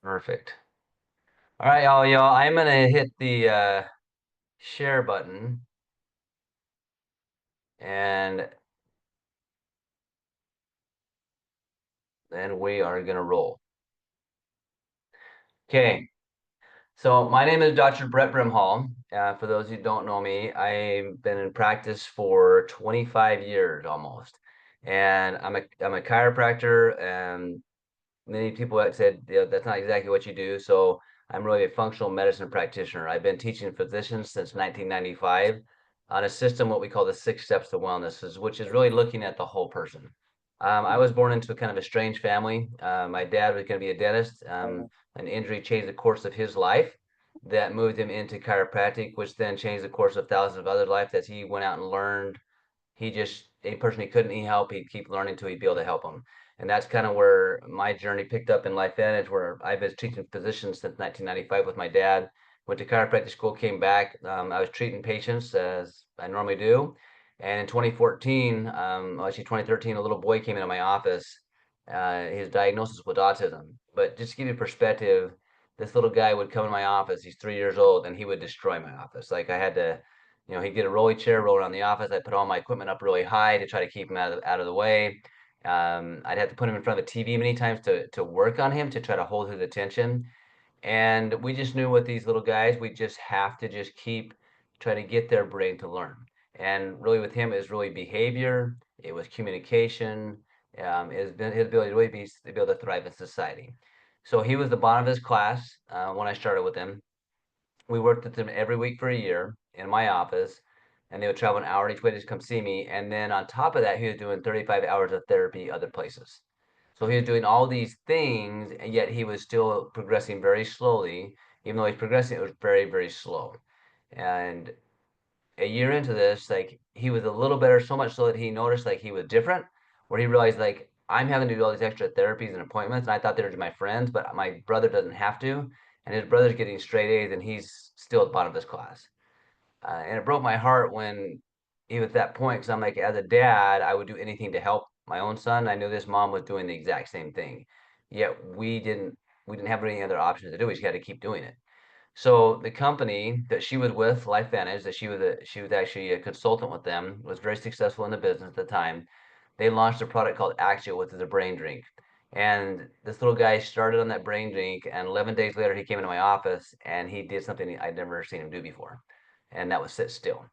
Perfect. All right, y'all. I'm gonna hit the share button, and then we are gonna roll. Okay. So my name is Dr. Brett Brimhall. For those who don't know me, I've been in practice for 25 years almost, and I'm a chiropractor. And many people have said, that's not exactly what you do. So I'm really a functional medicine practitioner. I've been teaching physicians since 1995 on a system, what we call the 6 steps to wellness, which is really looking at the whole person. I was born into kind of a strange family. My dad was going to be a dentist. An injury changed the course of his life that moved him into chiropractic, which then changed the course of thousands of other lives as he went out and learned. A person he couldn't help, he'd keep learning until he'd be able to help them. And that's kind of where my journey picked up in LifeVantage, where I've been teaching physicians since 1995 with my dad. Went to chiropractic school, came back. I was treating patients as I normally do. And in 2014, actually 2013, a little boy came into my office. His diagnosis was autism. But just to give you perspective, this little guy would come in my office. He's 3 years old, and he would destroy my office. Like I had to, he'd get a rolly chair, roll around the office. I'd put all my equipment up really high to try to keep him out of the way. I'd have to put him in front of a TV many times to work on him, to try to hold his attention. And we just knew with these little guys, we just have to just keep trying to get their brain to learn. And really with him, it was really behavior, it was communication, his ability to really be able to thrive in society. So he was the bottom of his class when I started with him. We worked with them every week for a year in my office, and they would travel an hour each way to come see me. And then on top of that, he was doing 35 hours of therapy other places. So he was doing all these things, and yet he was still progressing very slowly. Even though he's progressing, it was very, very slow. And a year into this, like he was a little better, so much so that he noticed like he was different, where he realized like I'm having to do all these extra therapies and appointments, and I thought they were my friends, but my brother doesn't have to, and his brother's getting straight A's, and he's still at the bottom of his class. And it broke my heart when he was at that point, because I'm like, as a dad, I would do anything to help my own son. I knew this mom was doing the exact same thing, yet we didn't have any other options to do. We just had to keep doing it. So the company that she was with, LifeVantage, that she was actually a consultant with them, was very successful in the business at the time. They launched a product called Axio, which is a brain drink. And this little guy started on that brain drink, and 11 days later, he came into my office and he did something I'd never seen him do before, and that was sit still.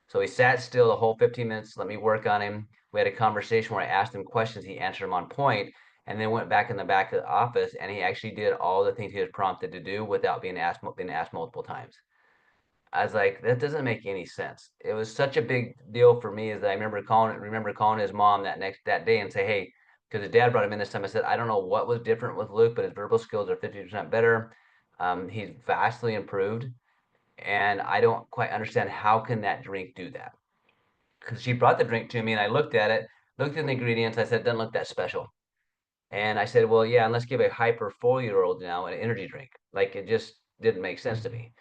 So he sat still the whole 15 minutes, let me work on him. We had a conversation where I asked him questions, he answered them on point, and then went back in the back of the office, and he actually did all the things he was prompted to do without being asked multiple times. I was like, that doesn't make any sense. It was such a big deal for me, is that I remember calling his mom that day and say, hey, because his dad brought him in this time. I said, I don't know what was different with Luke, but his verbal skills are 50% better. He's vastly improved, and I don't quite understand how can that drink do that. Because she brought the drink to me, and I looked at it, looked at the ingredients. I said, it doesn't look that special. And I said, well, yeah, and let's give a hyper 4 year old now an energy drink. Like it just didn't make sense to me.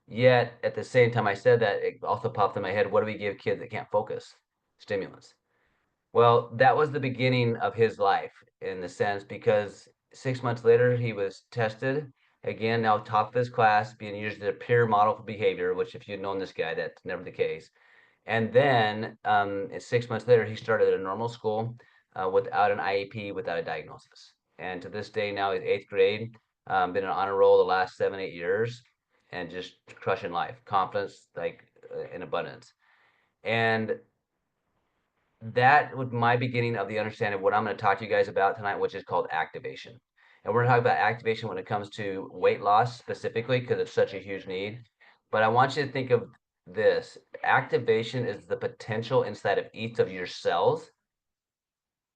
Yet at the same time I said that, it also popped in my head, what do we give kids that can't focus? Stimulants. Well, that was the beginning of his life in the sense, because 6 months later he was tested again, now top of his class, being used as a peer model for behavior, which if you'd known this guy, that's never the case. And then 6 months later, he started at a normal school without an IEP, without a diagnosis. And to this day, now he's eighth grade, been on a roll the last 7, 8 years, and just crushing life, confidence, like in abundance. And that was my beginning of the understanding of what I'm going to talk to you guys about tonight, which is called activation. And we're going to talk about activation when it comes to weight loss specifically, because it's such a huge need. But I want you to think of this. Activation is the potential inside of each of your cells.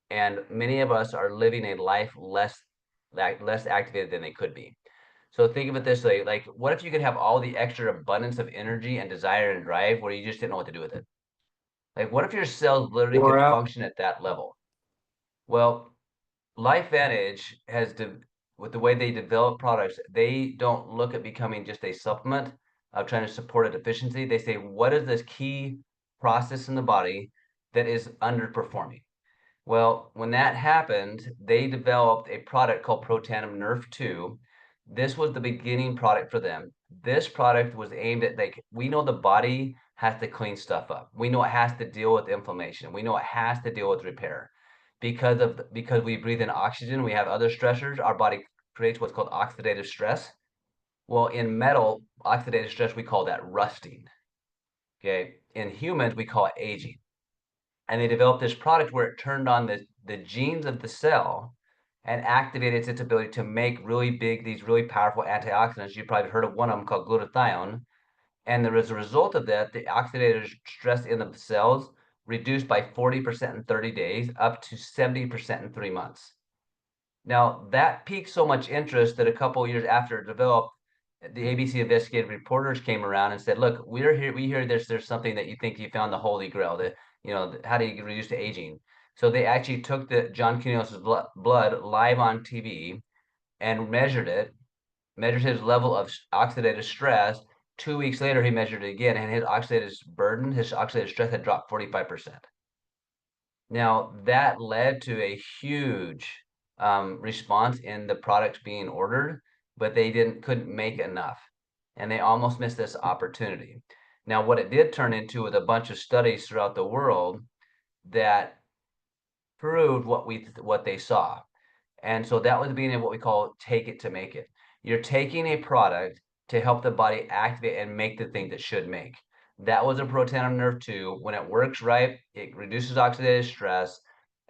And many of us are living a life less activated than they could be. So think of it this way, like what if you could have all the extra abundance of energy and desire and drive where you just didn't know what to do with it? Like what if your cells literally Wore could out. function at that level? Well, LifeVantage with the way they develop products, they don't look at becoming just a supplement of trying to support a deficiency. They say, what is this key process in the body that is underperforming? Well, when that happened, they developed a product called Protandim Nerf 2 This was the beginning product for them. This product was aimed at, like, we know the body has to clean stuff up. We know it has to deal with inflammation. We know it has to deal with repair. Because we breathe in oxygen, we have other stressors. Our body creates what's called oxidative stress. Well, in metal, oxidative stress, we call that rusting. Okay. In humans, we call it aging. And they developed this product where it turned on the genes of the cell and activated its ability to make these really powerful antioxidants. You've probably heard of one of them called glutathione. And as a result of that, the oxidative stress in the cells reduced by 40% in 30 days, up to 70% in 3 months. Now, that piqued so much interest that a couple of years after it developed, the ABC investigative reporters came around and said, look, we hear there's something that you think you found the holy grail, how do you reduce the aging? So they actually took the John Quinon's blood live on TV and measured his level of oxidative stress. 2 weeks later, he measured it again, and his oxidative stress had dropped 45%. Now, that led to a huge response in the products being ordered, but they couldn't make enough, and they almost missed this opportunity. Now, what it did turn into was a bunch of studies throughout the world that proved what they saw. And so that was being what we call take it to make it. You're taking a product to help the body activate and make the thing that should make. That was a proton nerve 2. When it works right, it reduces oxidative stress.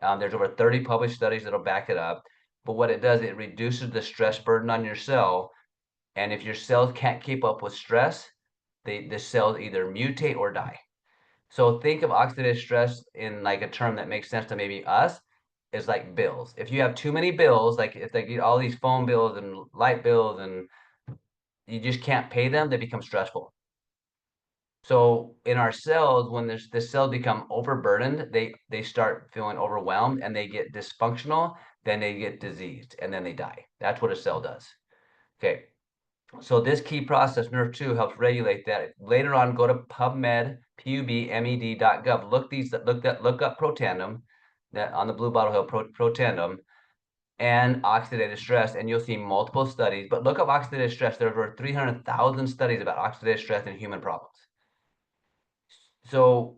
There's over 30 published studies that'll back it up. But what it does, it reduces the stress burden on your cell. And if your cells can't keep up with stress, the cells either mutate or die. So think of oxidative stress in like a term that makes sense to maybe us, is like bills. If you have too many bills, like if they get all these phone bills and light bills and you just can't pay them, they become stressful. So in our cells, when the cells become overburdened, they start feeling overwhelmed and they get dysfunctional, then they get diseased, and then they die. That's what a cell does. Okay. So this key process, nerve 2, helps regulate that. Later on, go to PubMed, pubmed.gov. Look up protandem, that on the blue bottle hill, protandem, and oxidative stress, and you'll see multiple studies. But look up oxidative stress. There are over 300,000 studies about oxidative stress in human problems. So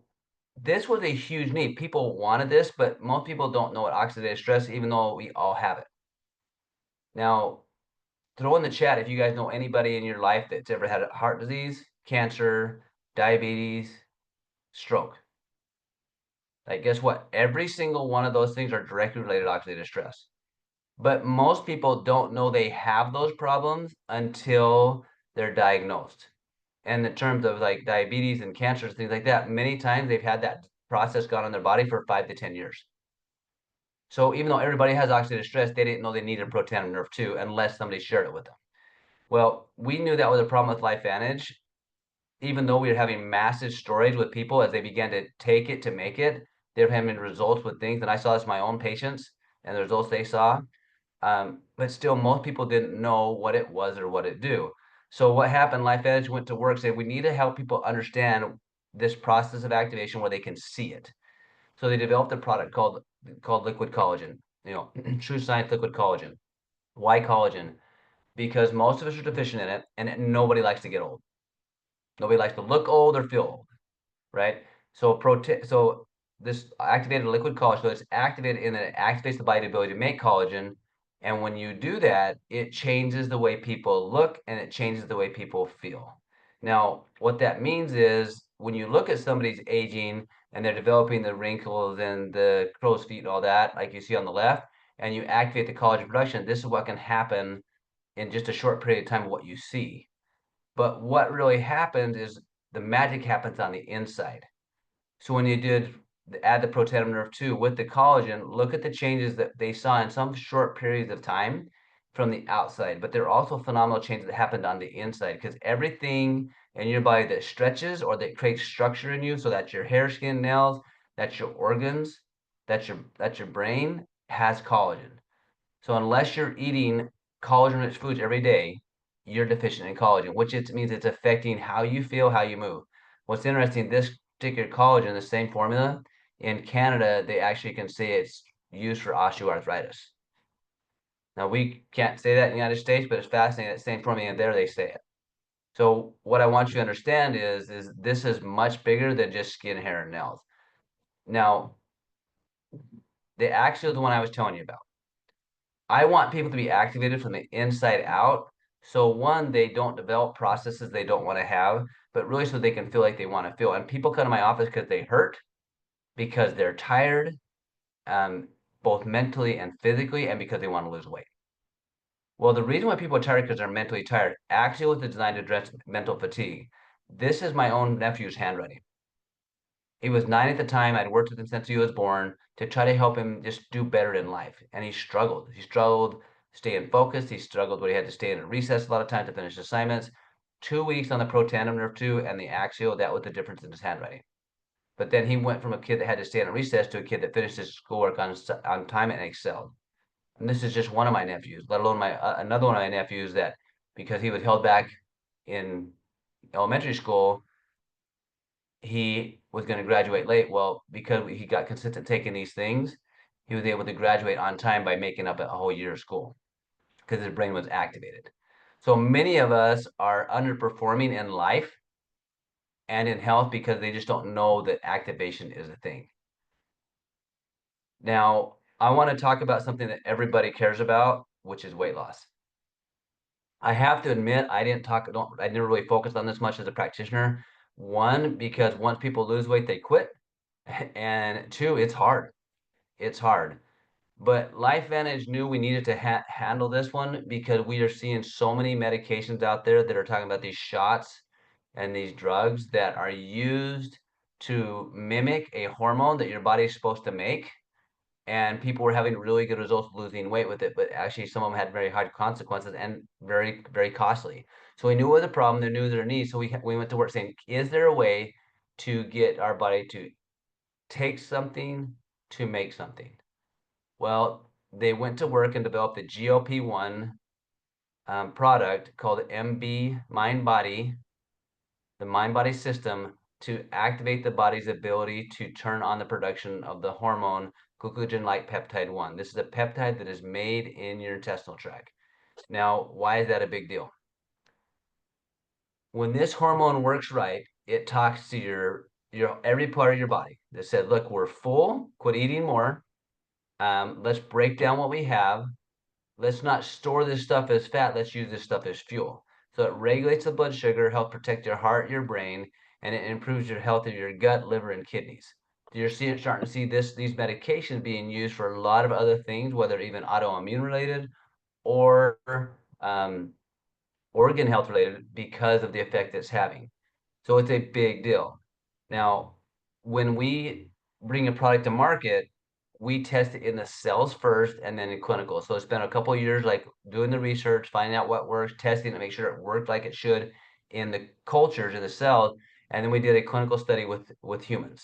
this was a huge need. People wanted this, but most people don't know what oxidative stress, even though we all have it. Now, throw in the chat if you guys know anybody in your life that's ever had heart disease, cancer, diabetes, stroke. Like, guess what? Every single one of those things are directly related to oxidative stress. But most people don't know they have those problems until they're diagnosed. And in terms of like diabetes and cancer, things like that, many times they've had that process gone on their body for 5 to 10 years. So even though everybody has oxidative stress, they didn't know they needed proton nerve 2 unless somebody shared it with them. Well, we knew that was a problem with LifeVantage. Even though we were having massive storage with people as they began to take it to make it, they're having results with things. And I saw this in my own patients and the results they saw. But still, most people didn't know what it was or what it do. So what happened, LifeVantage went to work, said, we need to help people understand this process of activation where they can see it. So they developed a product called liquid collagen, true science liquid collagen. Why collagen? Because most of us are deficient in it, and nobody likes to get old. Nobody likes to look old or feel old, right? So this activated liquid collagen, so it's activated and it activates the body's ability to make collagen. And when you do that, it changes the way people look and it changes the way people feel. Now, what that means is when you look at somebody's aging and they're developing the wrinkles and the crow's feet and all that, like you see on the left, and you activate the collagen production, this is what can happen in just a short period of time of what you see. But what really happens is the magic happens on the inside. So when you add the proton nerve 2 with the collagen, look at the changes that they saw in some short periods of time from the outside. But there are also phenomenal changes that happened on the inside because everything in your body that stretches or that creates structure in you, so that's your hair, skin, nails, that's your organs, that's your brain, has collagen. So unless you're eating collagen-rich foods every day, you're deficient in collagen, which means it's affecting how you feel, how you move. What's interesting, this particular collagen, the same formula, in Canada, they actually can say it's used for osteoarthritis. Now, we can't say that in the United States, but it's fascinating that same formula there, they say it. So what I want you to understand is this is much bigger than just skin, hair, and nails. Now, the Axio is the one I was telling you about. I want people to be activated from the inside out. So one, they don't develop processes they don't want to have, but really so they can feel like they want to feel. And people come to my office because they hurt, because they're tired, both mentally and physically, and because they want to lose weight. Well, the reason why people are tired because they're mentally tired actually was designed to address mental fatigue. This is my own nephew's handwriting. He was 9 at the time. I'd worked with him since he was born to try to help him just do better in life. And he struggled. He struggled staying focused. He struggled when he had to stay in a recess a lot of times to finish assignments. 2 weeks on the protandem nerve 2 and the axial, that was the difference in his handwriting. But then he went from a kid that had to stay in a recess to a kid that finished his schoolwork on time and excelled. And this is just one of my nephews, let alone my another one of my nephews that because he was held back in elementary school, he was going to graduate late. Well, because he got consistent taking these things, he was able to graduate on time by making up a whole year of school because his brain was activated. So many of us are underperforming in life and in health because they just don't know that activation is a thing. Now, I want to talk about something that everybody cares about, which is weight loss. I have to admit, I didn't really focus on this much as a practitioner. One, because once people lose weight, they quit. And two, it's hard. It's hard. But LifeVantage knew we needed to handle this one because we are seeing so many medications out there that are talking about these shots and these drugs that are used to mimic a hormone that your body is supposed to make. And people were having really good results losing weight with it, but actually some of them had very hard consequences and very, very costly. So we knew it was a problem, they knew their needs. So we went to work saying, is there a way to get our body to take something to make something? Well, they went to work and developed a GLP1 product called MindBody, the MindBody System, to activate the body's ability to turn on the production of the hormone glucagon-like peptide 1. This is a peptide that is made in your intestinal tract. Now, why is that a big deal? When this hormone works right, it talks to your every part of your body that said, look, we're full, quit eating more. Let's break down what we have. Let's not store this stuff as fat. Let's use this stuff as fuel. So it regulates the blood sugar, helps protect your heart, your brain, and it improves your health of your gut, liver, and kidneys. You're starting to see these medications being used for a lot of other things, whether even autoimmune related or um, organ health related, because of the effect it's having. So it's a big deal. Now, when we bring a product to market, we test it in the cells first and then in clinical. So it's been a couple of years like doing the research, finding out what works, testing to make sure it worked like it should in the cultures in the cells. And then we did a clinical study with humans.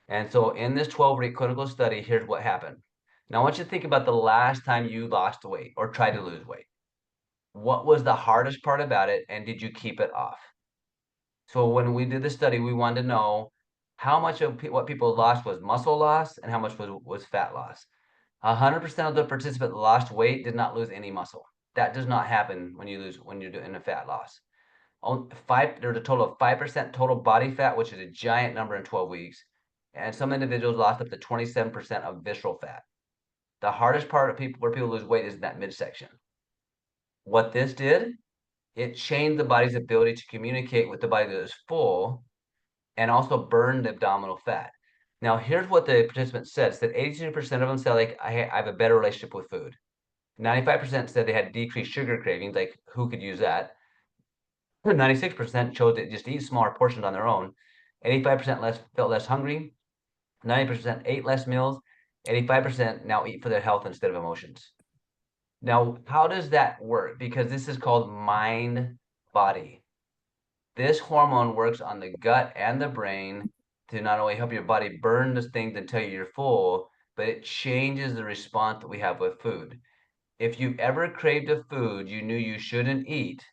And so in this 12-week clinical study, here's what happened. Now I want you to think about the last time you lost weight or tried to lose weight. What was the hardest part about it, and did you keep it off? So when we did the study, we wanted to know how much of what people lost was muscle loss and how much was fat loss. 100% of the participants lost weight, did not lose any muscle. That does not happen when you're doing a fat loss. There's a total of 5% total body fat, which is a giant number in 12 weeks. And some individuals lost up to 27% of visceral fat. The hardest part of where people lose weight is in that midsection. What this did, it changed the body's ability to communicate with the body that is full and also burn the abdominal fat. Now, here's what the participants said. That 82% of them said, like, I have a better relationship with food. 95% said they had decreased sugar cravings, like, who could use that? 96% chose to just eat smaller portions on their own. 85% felt less hungry. 90% ate less meals. 85% now eat for their health instead of emotions. Now, how does that work? Because this is called mind body. This hormone works on the gut and the brain to not only help your body burn those things until you're full, but it changes the response that we have with food. If you ever craved a food you knew you shouldn't eat,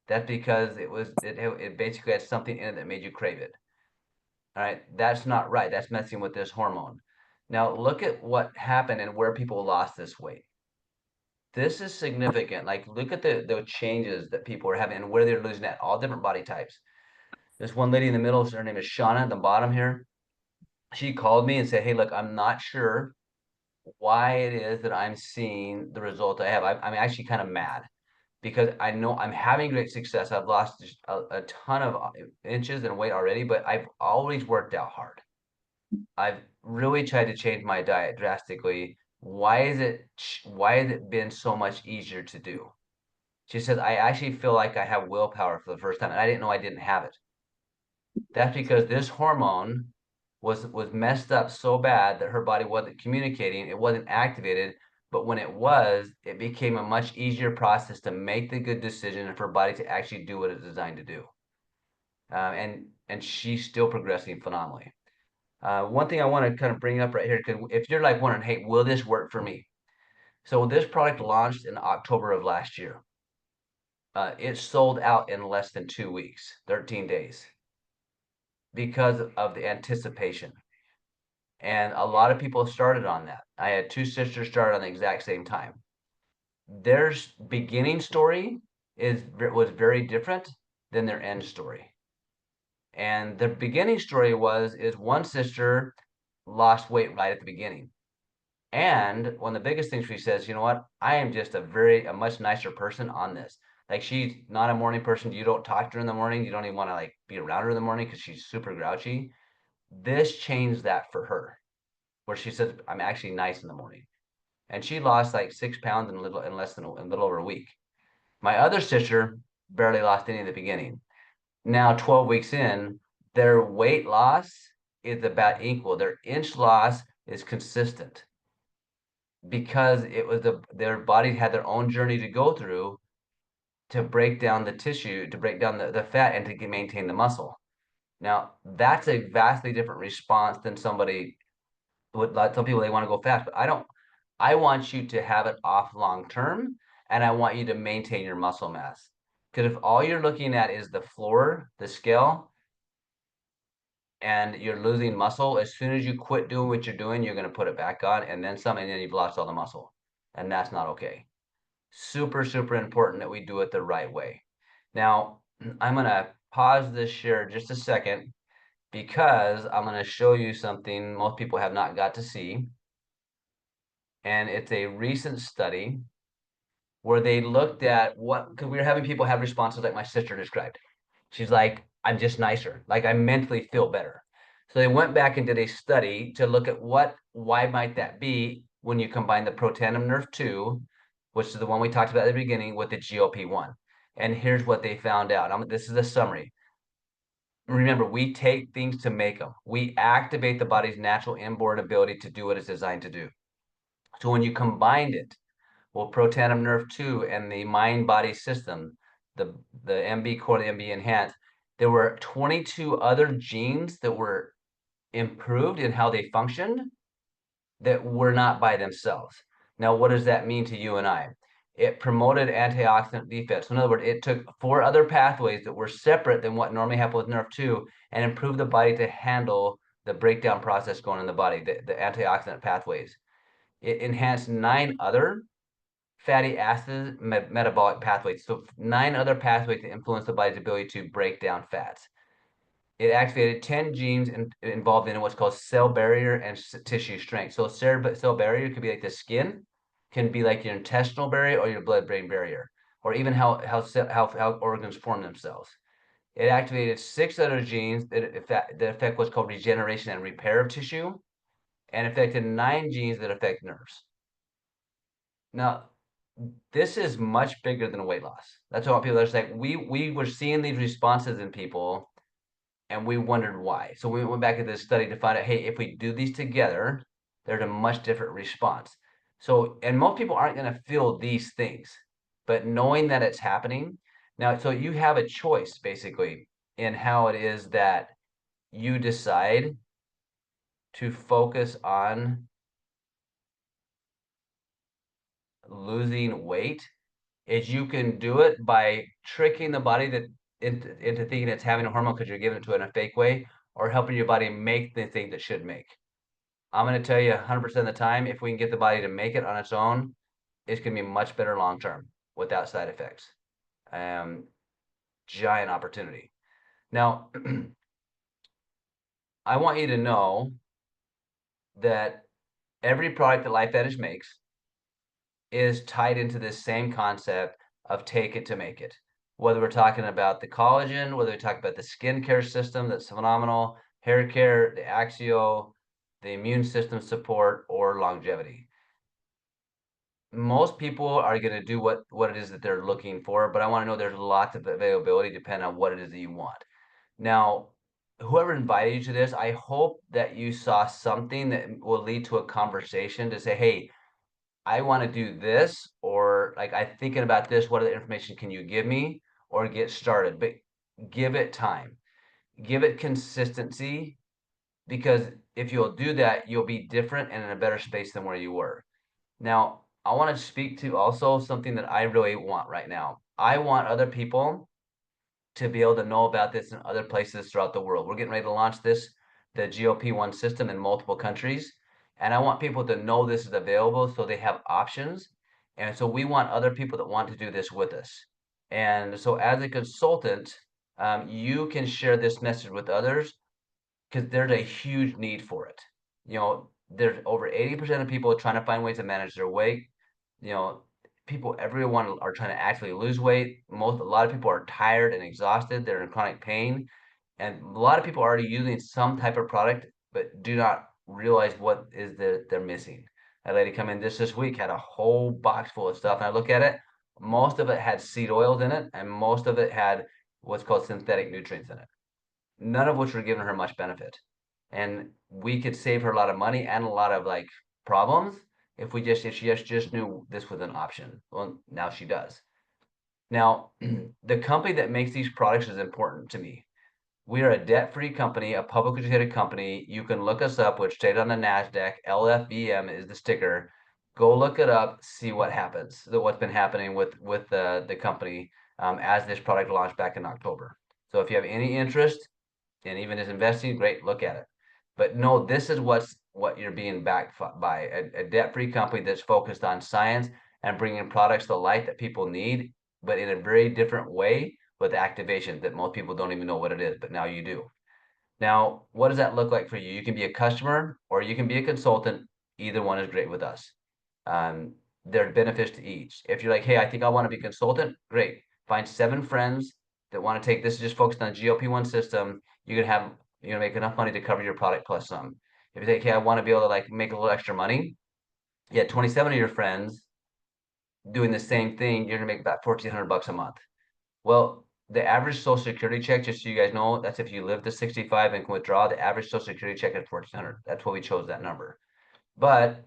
that's because it basically had something in it that made you crave it. All right, that's not right. That's messing with this hormone. Now look at what happened and where people lost this weight. this is significant. Like, look at the changes that people are having and where they're losing at, all different body types. This one lady in the middle, her name is Shauna at the bottom here. She called me and said, hey, look, I'm not sure why it is that I'm seeing the result I have. I'm actually kind of mad because I know I'm having great success. I've lost a ton of inches and weight already, but I've always worked out hard. I've really tried to change my diet drastically. Why has it been so much easier to do? She says, I actually feel like I have willpower for the first time, and I didn't know I didn't have it. That's because this hormone was messed up so bad that her body wasn't communicating, it wasn't activated, but when it was, it became a much easier process to make the good decision and for her body to actually do what it's designed to do. And she's still progressing phenomenally. One thing I want to kind of bring up right here, because if you're like wondering, hey, will this work for me? So this product launched in October of last year. It sold out in less than 2 weeks, 13 days, because of the anticipation. And a lot of people started on that. I had two sisters start on the exact same time. Their beginning story was very different than their end story. And the beginning story is one sister lost weight right at the beginning. And one of the biggest things she says, you know what? I am just a much nicer person on this. Like, she's not a morning person. You don't talk to her in the morning. You don't even want to like be around her in the morning because she's super grouchy. This changed that for her, where she says, I'm actually nice in the morning. And she lost like 6 pounds in less than a little over a week. My other sister barely lost any in the beginning. Now, 12 weeks in, their weight loss is about equal. Their inch loss is consistent because their body had their own journey to go through to break down the tissue, to break down the fat, and to maintain the muscle. Now, that's a vastly different response than somebody would like. Some people, they want to go fast, but I don't. I want you to have it off long term, and I want you to maintain your muscle mass. Because if all you're looking at is the floor, the scale, and you're losing muscle, as soon as you quit doing what you're doing, you're going to put it back on, and then some, and then you've lost all the muscle. And that's not okay. Super, super important that we do it the right way. Now, I'm going to pause this share just a second because I'm going to show you something most people have not got to see. And it's a recent study where they looked at because we were having people have responses like my sister described. She's like, I'm just nicer. Like, I mentally feel better. So they went back and did a study to look at why might that be when you combine the protandim nerve 2, which is the one we talked about at the beginning, with the GLP1. And here's what they found out. This is a summary. Remember, we take things to make them. We activate the body's natural inborn ability to do what it's designed to do. So when you combined it, well, protandim nerve 2 and the MindBody System, the MB core, the MB enhanced, there were 22 other genes that were improved in how they functioned that were not by themselves. Now, what does that mean to you and I? It promoted antioxidant defense. So in other words, it took 4 other pathways that were separate than what normally happens with nerve 2 and improved the body to handle the breakdown process going in the body, the antioxidant pathways. It enhanced 9 other fatty acids metabolic pathways. So 9 other pathways to influence the body's ability to break down fats. It activated 10 genes involved in what's called cell barrier and tissue strength. So cell barrier could be like the skin, can be like your intestinal barrier or your blood-brain barrier, or even how organs form themselves. It activated 6 other genes that affect what's called regeneration and repair of tissue, and affected 9 genes that affect nerves. Now, this is much bigger than weight loss. That's what people are saying. We were seeing these responses in people, and we wondered why. So we went back to this study to find out, hey, if we do these together, there's a much different response. So, and most people aren't going to feel these things, but knowing that it's happening now, so you have a choice basically in how it is that you decide to focus on losing weight. Is you can do it by tricking the body into thinking it's having a hormone because you're giving it to it in a fake way, or helping your body make the thing that should make. I'm going to tell you 100% of the time, if we can get the body to make it on its own, it's going to be much better long term without side effects. Giant opportunity. Now, I want you to know that every product that LifeVantage makes is tied into this same concept of take it to make it. Whether we're talking about the collagen, whether we talk about the skincare system that's phenomenal, hair care, the Axio, the immune system support, or longevity. Most people are going to do what it is that they're looking for, but I want to know there's lots of availability depending on what it is that you want. Now, whoever invited you to this, I hope that you saw something that will lead to a conversation to say, hey, I want to do this, or like I'm thinking about this. What other information can you give me, or get started? But give it time, give it consistency, because if you'll do that, you'll be different and in a better space than where you were. Now, I want to speak to also something that I really want right now. I want other people to be able to know about this in other places throughout the world. We're getting ready to launch this, the GLP1 system, in multiple countries. And I want people to know this is available so they have options. And so we want other people that want to do this with us. And so as a consultant, you can share this message with others because there's a huge need for it. There's over 80% of people trying to find ways to manage their weight. Everyone are trying to actually lose weight. A lot of people are tired and exhausted. They're in chronic pain. And a lot of people are already using some type of product, but do not realize what is they're missing. A lady come in this week, had a whole box full of stuff. And I look at it, most of it had seed oils in it, and most of it had what's called synthetic nutrients in it, none of which were giving her much benefit. And we could save her a lot of money and a lot of problems if she just knew this was an option. Well, now she does. Now, the company that makes these products is important to me. We are a debt-free company, a publicly traded company. You can look us up, which traded on the NASDAQ. LFVM is the sticker. Go look it up, see what happens, what's been happening with the company as this product launched back in October. So if you have any interest, and even as investing, great, look at it. But no, this is what you're being backed by, a debt-free company that's focused on science and bringing products to light that people need, but in a very different way with activation that most people don't even know what it is, but now you do. Now, what does that look like for you? You can be a customer or you can be a consultant. Either one is great with us. There are benefits to each. If you're like, hey, I think I want to be a consultant, great. Find 7 friends that want to take this, just focused on GLP1 system. You're gonna make enough money to cover your product plus some. If you think, hey, I want to be able to make a little extra money, you had 27 of your friends doing the same thing, you're gonna make about $1,400 a month. Well, the average Social Security check, just so you guys know, that's if you live to 65 and can withdraw, the average Social Security check is $1,400. That's why we chose that number. But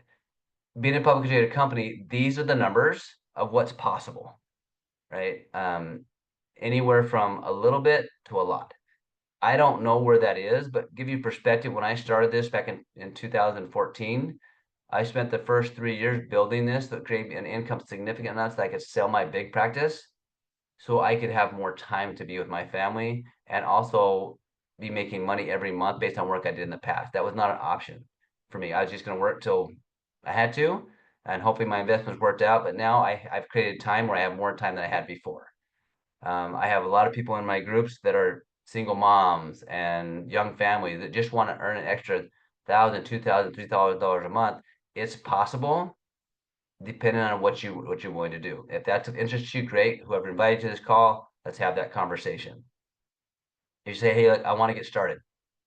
being a publicly traded company, these are the numbers of what's possible, right? Anywhere from a little bit to a lot. I don't know where that is, but give you perspective. When I started this back in 2014, I spent the first 3 years building this that created an income significant enough that I could sell my big practice so I could have more time to be with my family and also be making money every month based on work I did in the past. That was not an option for me. I was just going to work till I had to, and hopefully my investments worked out. But now I've created time where I have more time than I had before. I have a lot of people in my groups that are single moms and young families that just want to earn an extra $1,000, $2,000, $3,000 a month. It's possible, depending on what you're willing to do. If that's of interest to you, great. Whoever invited you to this call, let's have that conversation. If you say, hey, I want to get started,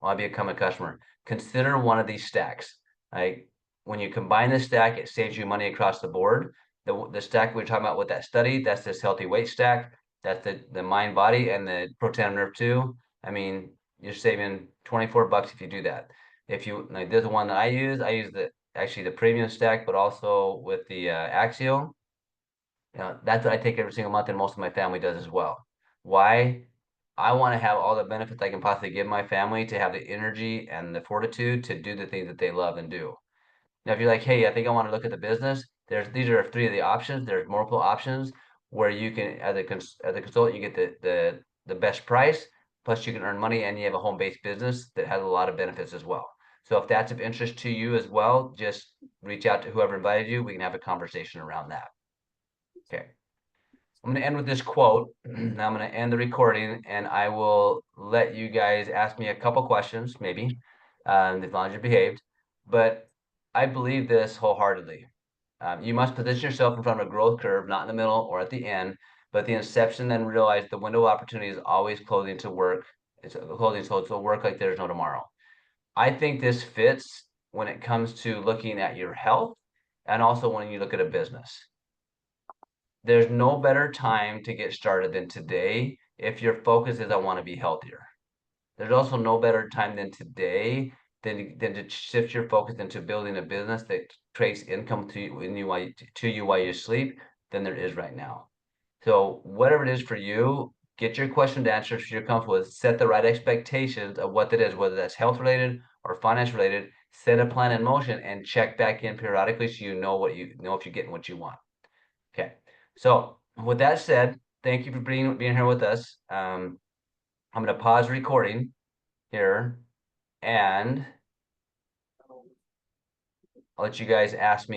I want to become a customer, consider one of these stacks. Right? When you combine this stack, it saves you money across the board. The stack we're talking about with that study, that's this healthy weight stack. That's the mind body and the proton nerve 2. I mean, you're saving $24 if you do that. If you there's the one that I use actually the premium stack, but also with the Axio. That's what I take every single month, and most of my family does as well. Why? I want to have all the benefits I can possibly give my family to have the energy and the fortitude to do the things that they love and do. Now, if you're like, hey, I think I want to look at the business, these are 3 of the options. There's multiple options where you can, as a consultant, you get the best price, plus you can earn money, and you have a home-based business that has a lot of benefits as well. So if that's of interest to you as well, just reach out to whoever invited you. We can have a conversation around that. Okay. I'm going to end with this quote. I'm going to end the recording, and I will let you guys ask me a couple questions, maybe, as long as you behaved. But I believe this wholeheartedly. You must position yourself in front of a growth curve, not in the middle or at the end, but at the inception. Then realize the window of opportunity is always closing to work. It's closing, so it'll work like there's no tomorrow. I think this fits when it comes to looking at your health, and also when you look at a business. There's no better time to get started than today if your focus is I want to be healthier. There's also no better time than today than to shift your focus into building a business that creates income to you while you sleep than there is right now. So whatever it is for you, get your question answered so you're comfortable with, set the right expectations of what that is, whether that's health related or finance related, set a plan in motion and check back in periodically so you know if you're getting what you want. Okay. So with that said, thank you for being here with us. I'm going to pause recording here, and I'll let you guys ask me